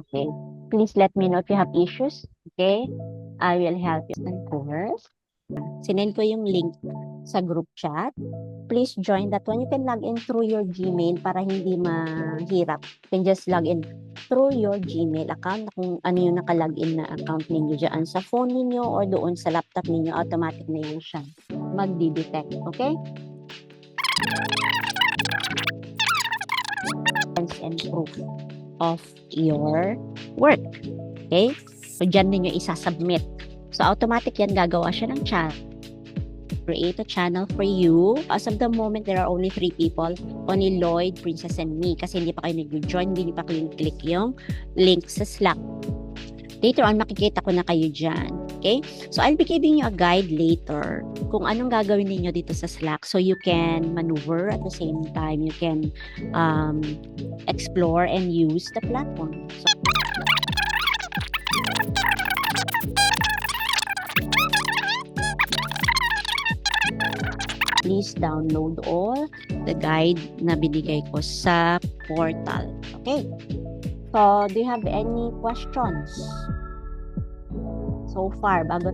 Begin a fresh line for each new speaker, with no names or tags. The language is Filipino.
Okay? Please let me know if you have issues. Okay? I will help you. And course, sinend ko yung link sa group chat. Please join that one. You can log in through your Gmail para hindi mahirap. You can just log in through your Gmail account kung ano yung nakalogin na account ninyo dyan sa phone ninyo or doon sa laptop ninyo. Automatic na yan siya magdi-detect. Okay? And proof of your work. Okay? So, dyan ninyo isasubmit. So, automatic yan, gagawa siya ng channel. Create a channel for you. As of the moment, there are only 3 people. Only Lloyd, Princess, and me. Kasi hindi pa kayo nag-join, hindi pa kayo click yung link sa Slack. Later on, makikita ko na kayo dyan. Okay? So, I'll be giving you a guide later kung anong gagawin ninyo dito sa Slack so you can maneuver at the same time. You can explore and use the platform. So, please download all the guide na binigay ko sa portal. Okay? So, do you have any questions so far bago